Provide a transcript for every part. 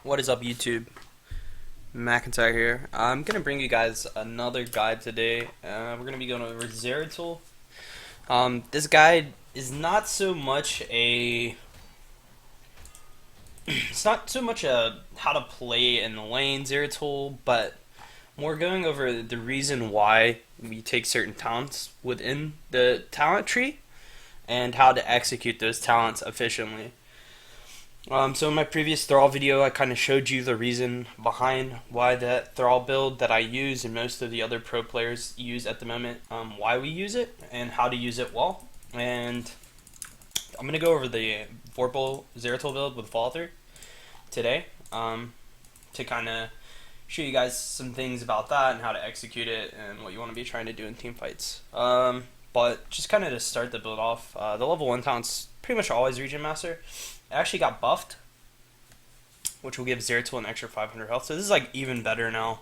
What is up, YouTube? McIntyre here. I'm gonna bring you guys another guide today. We're gonna be going over Zeratul. This guide is not so much a it's not so much a how to play in the lane Zeratul, but more going over the reason why we take certain talents within the talent tree and how to execute those talents efficiently. So in my previous Thrall video, I kind of showed you the reason behind why that Thrall build that I use and most of the other pro players use at the moment, why we use it and how to use it well. And I'm going to go over the Vorpal Zeratul build with follow through today to kind of show you guys some things about that and how to execute it and what you want to be trying to do in team fights. But just kind of to start the build off, the level 1 talent's pretty much always Region Master. It actually got buffed, which will give Zeratul an extra 500 health. So this is like even better now.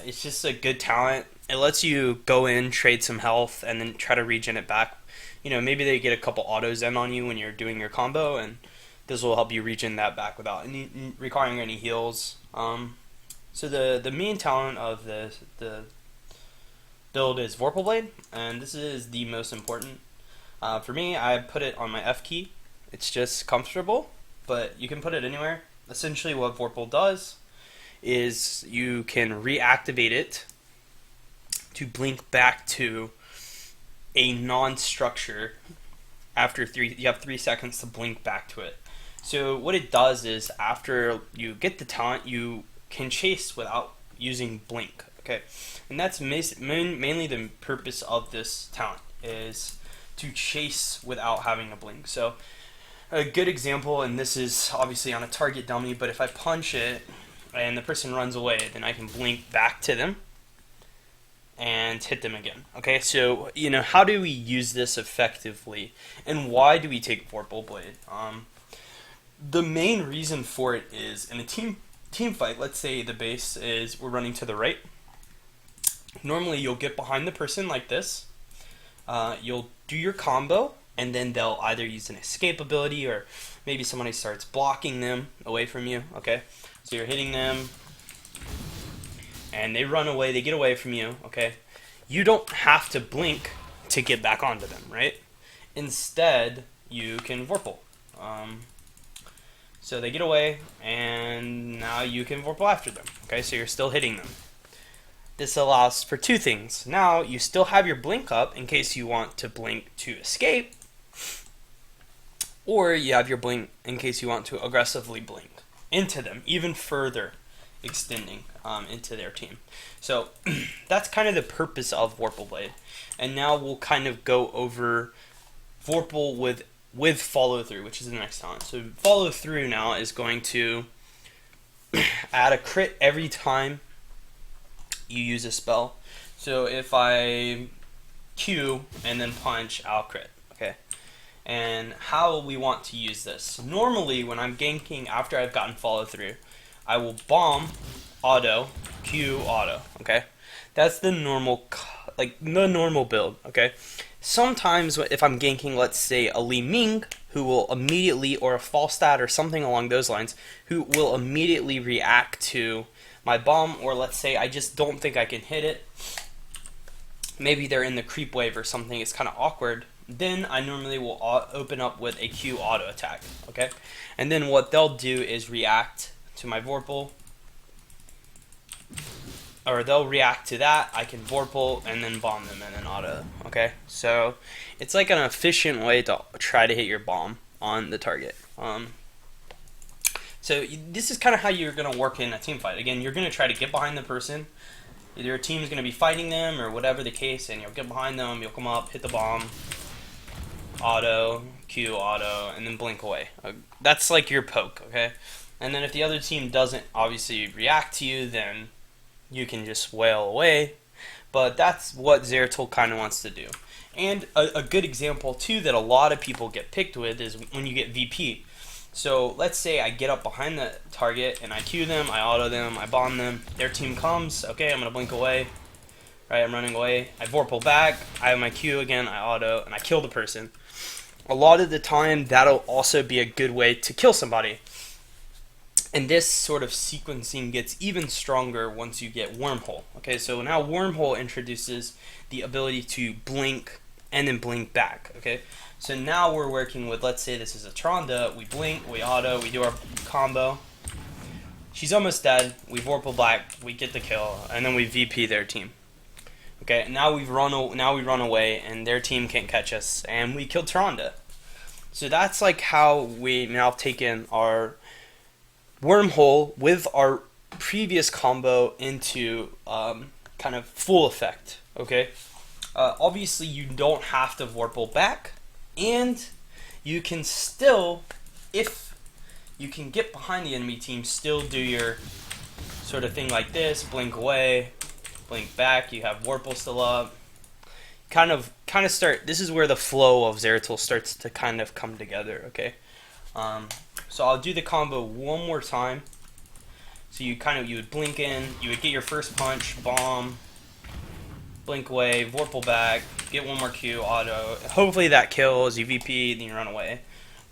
It's just a good talent. It lets you go in, trade some health, and then try to regen it back. You know, maybe they get a couple autos in on you when you're doing your combo, and this will help you regen that back without requiring any heals. So the main talent of the build is Vorpal Blade, and this is the most important. For me, I put it on my F key. It's just comfortable, but you can put it anywhere. Essentially what Vorpal does is you can reactivate it to blink back to a non-structure after you have 3 seconds to blink back to it. So what it does is after you get the talent, you can chase without using blink, okay? And that's mainly the purpose of this talent, is to chase without having a blink. So a good example, and this is obviously on a target dummy, but if I punch it and the person runs away, then I can blink back to them and hit them again. Okay, so you know, how do we use this effectively, and why do we take Vorpal Blade? The main reason for it is in a team fight. Let's say the base is we're running to the right. Normally, you'll get behind the person like this. You'll do your combo, and then they'll either use an escape ability or maybe somebody starts blocking them away from you, okay? So you're hitting them, and they run away, they get away from you, okay? You don't have to blink to get back onto them, right? Instead, you can Vorpal. So they get away, and now you can Vorpal after them, okay? So you're still hitting them. This allows for two things. Now, you still have your blink up in case you want to blink to escape, or you have your blink in case you want to aggressively blink into them, even further extending into their team. So that's kind of the purpose of Vorpal Blade. And now we'll kind of go over Vorpal with follow through, which is the next talent. So follow through now is going to add a crit every time you use a spell. So if I Q and then punch, I'll crit. Okay. And how we want to use this. Normally when I'm ganking after I've gotten follow through, I will bomb, auto, Q, auto. Okay. That's the normal build. Okay. Sometimes if I'm ganking, let's say a Li Ming, who will immediately, or a Falstad or something along those lines, who will immediately react to my bomb, or let's say I just don't think I can hit it. Maybe they're in the creep wave or something, it's kind of awkward. Then I normally will open up with a Q auto attack, okay? And then what they'll do is react to my Vorpal, or they'll react to that, I can Vorpal, and then bomb them, and then auto, okay? So it's like an efficient way to try to hit your bomb on the target. So this is kind of how you're going to work in a team fight. Again, you're going to try to get behind the person. Either your team is going to be fighting them or whatever the case, and you'll get behind them, you'll come up, hit the bomb, auto, Q, auto, and then blink away. That's like your poke, okay? And then if the other team doesn't obviously react to you, then you can just wail away. But that's what Zeratul kind of wants to do. And a good example, too, that a lot of people get picked with is when you get VP. So let's say I get up behind the target and I Q them, I auto them, I bomb them, their team comes, okay, I'm going to blink away, right, I'm running away, I Vorpal back, I have my Q again, I auto, and I kill the person. A lot of the time, that'll also be a good way to kill somebody. And this sort of sequencing gets even stronger once you get Wormhole. Okay, so now Wormhole introduces the ability to blink and then blink back. Okay, so now we're working with, let's say this is a Tronda, we blink, we auto, we do our combo. She's almost dead, we Vorpal back, we get the kill, and then we VP their team. Okay, now we run away, and their team can't catch us, and we kill Tronda. So that's like how we now take in our Wormhole with our previous combo into kind of full effect. Okay, obviously you don't have to Vorpal back, and you can still, if you can get behind the enemy team, still do your sort of thing like this: blink away, blink back. You have Vorpal still up. Kind of start. This is where the flow of Zeratul starts to kind of come together. Okay. So I'll do the combo one more time. So you would blink in, you would get your first punch, bomb, blink away, Vorpal back, get one more Q, auto. Hopefully that kills, you VP, then you run away.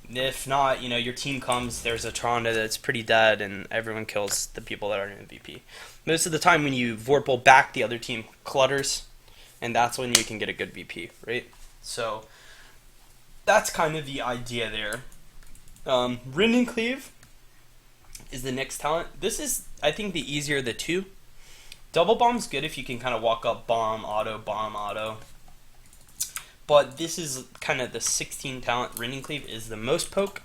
If not, your team comes, there's a Tronda that's pretty dead, and everyone kills the people that are in VP. Most of the time when you Vorpal back, the other team clutters, and that's when you can get a good VP, right? So that's kind of the idea there. Rend and Cleave is the next talent. This is, I think, the easier of the two. Double Bomb's good if you can kind of walk up, bomb, auto. But this is kind of the 16 talent. Rend and Cleave is the most poke.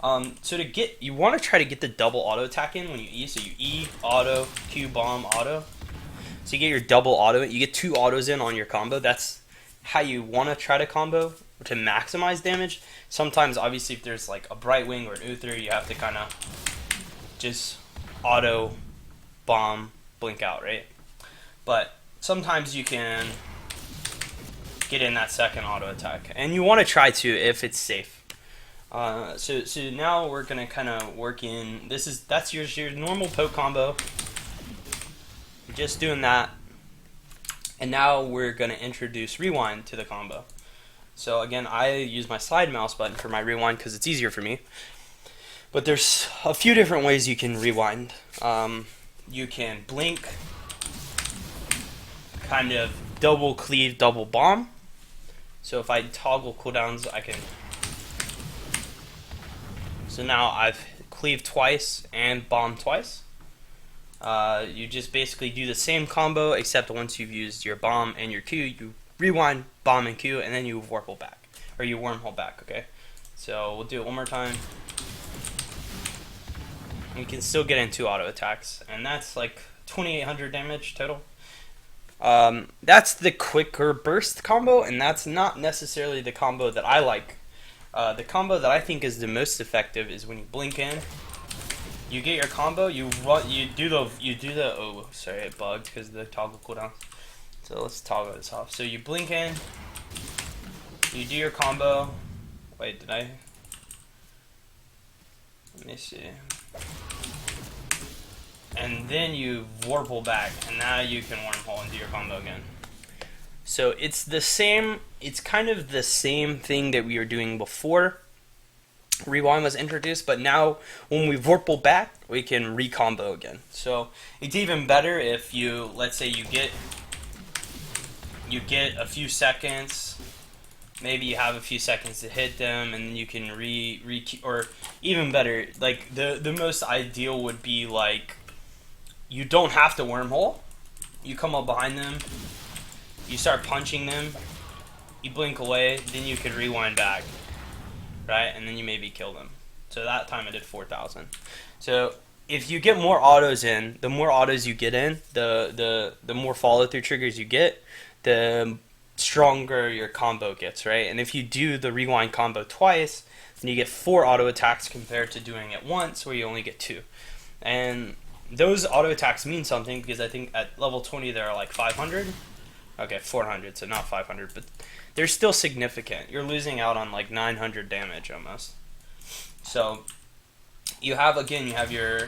So you want to try to get the double auto attack in when you E. So you E, auto, Q, bomb, auto. So you get your double auto. You get 2 autos in on your combo. That's how you want to try to combo to maximize damage. Sometimes, obviously, if there's like a Bright Wing or an Uther, you have to kind of just auto, bomb, blink out, right? But sometimes you can get in that second auto attack, and you want to try to if it's safe. So now we're gonna kind of work in. That's your normal poke combo. Just doing that, and now we're gonna introduce rewind to the combo. So again, I use my slide mouse button for my rewind because it's easier for me. But there's a few different ways you can rewind. You can blink, kind of double cleave, double bomb. So if I toggle cooldowns, I can. So now I've cleaved twice and bombed twice. You just basically do the same combo, except once you've used your bomb and your Q, you rewind, bomb, and Q, and then you Vorpal back, or you Wormhole back, okay? So we'll do it one more time. You can still get in 2 auto attacks, and that's like 2,800 damage total. That's the quicker burst combo, and that's not necessarily the combo that I like. The combo that I think is the most effective is when you blink in, you get your combo, you do the oh sorry, it bugged because of the toggle cooldown. So let's toggle this off. So you blink in, you do your combo. Wait, did I? Let me see. And then you Vorpal back, and now you can Wormhole and do your combo again. So it's the same. It's kind of the same thing that we were doing before Rewind was introduced, but now when we Vorpal back, we can recombo again. So it's even better if you, let's say you get a few seconds, maybe you have a few seconds to hit them, and then you can or even better, like the most ideal would be like you don't have to Wormhole. You come up behind them, you start punching them, you blink away, then you could rewind back. Right, and then you maybe kill them. So that time I did 4,000. So if you get more autos in, the more autos you get in, the more follow through triggers you get, the stronger your combo gets, right? And if you do the rewind combo twice, then you get 4 auto attacks compared to doing it once, where you only get 2. And those auto attacks mean something because I think at level 20 there are like 500. Okay, 400, so not 500, but they're still significant. You're losing out on like 900 damage almost. So you have your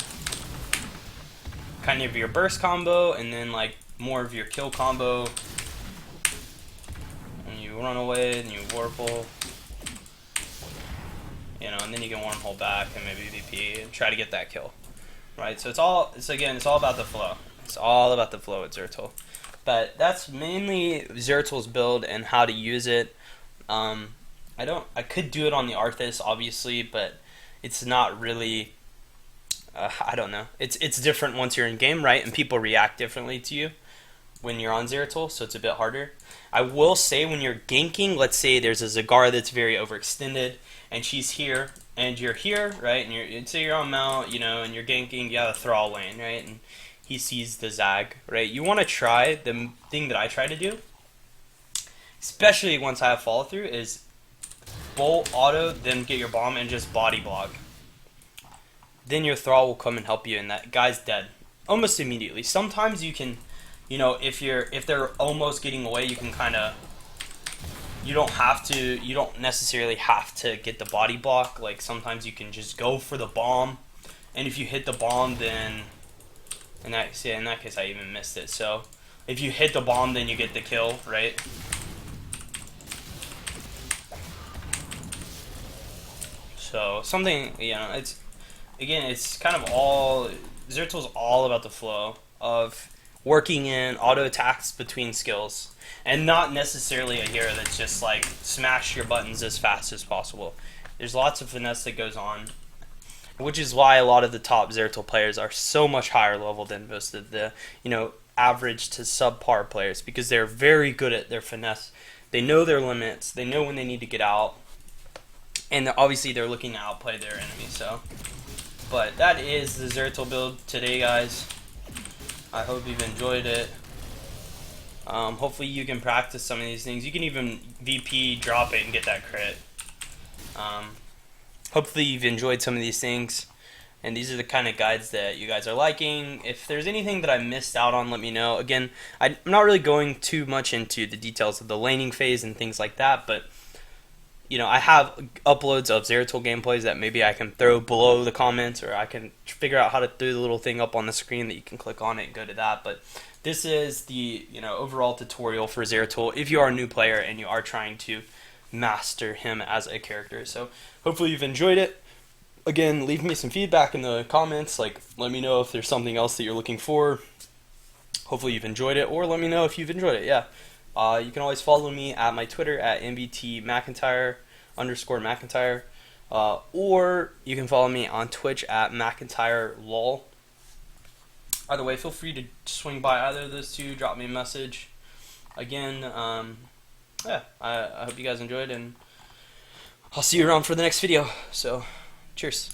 kind of your burst combo, and then like more of your kill combo. And you run away, and you Vorpal, and then you can Wormhole back and maybe VP and try to get that kill. right? So it's all about the flow. It's all about the flow with Zeratul. But that's mainly Zeratul's build and how to use it. I could do it on the Arthas, obviously, but it's not really. I don't know. It's different once you're in game, right? And people react differently to you when you're on Zeratul, so it's a bit harder. I will say when you're ganking, let's say there's a Zagara that's very overextended, and she's here, and you're here, right? And say you're on mount, and you're ganking, you have a Thrall lane, right? And he sees the Zag, right? You want to try, the thing that I try to do, especially once I have follow through, is bolt auto, then get your bomb and just body block. Then your Thrall will come and help you, and that guy's dead almost immediately. Sometimes you can, if they're almost getting away, you can kind of, you don't necessarily have to get the body block. Like sometimes you can just go for the bomb, and if you hit the bomb, then in that case I even missed it. So if you hit the bomb, then you get the kill, right? So something, it's kind of all, Zeratul's all about the flow of working in auto attacks between skills, and not necessarily a hero that's just like smash your buttons as fast as possible. There's lots of finesse that goes on, which is why a lot of the top Zeratul players are so much higher level than most of the average to subpar players, because they're very good at their finesse. They know their limits. They know when they need to get out, and obviously they're looking to outplay their enemy. So, but that is the Zeratul build today, guys. I hope you've enjoyed it. Hopefully you can practice some of these things. You can even VP drop it and get that crit. Hopefully you've enjoyed some of these things, and these are the kind of guides that you guys are liking. If there's anything that I missed out on, let me know. Again, I'm not really going too much into the details of the laning phase and things like that, but I have uploads of Zeratul gameplays that maybe I can throw below the comments, or I can figure out how to do the little thing up on the screen that you can click on it and go to that. But this is the overall tutorial for Zeratul if you are a new player and you are trying to master him as a character. So hopefully you've enjoyed it. Again, leave me some feedback in the comments. Like, let me know if there's something else that you're looking for. Hopefully you've enjoyed it, or let me know if you've enjoyed it. Yeah. You can always follow me at my Twitter at MBT_McIntyre, or you can follow me on Twitch at McIntyre_lol. Either way, feel free to swing by either of those two, drop me a message. Again, yeah, I hope you guys enjoyed, and I'll see you around for the next video. So, cheers.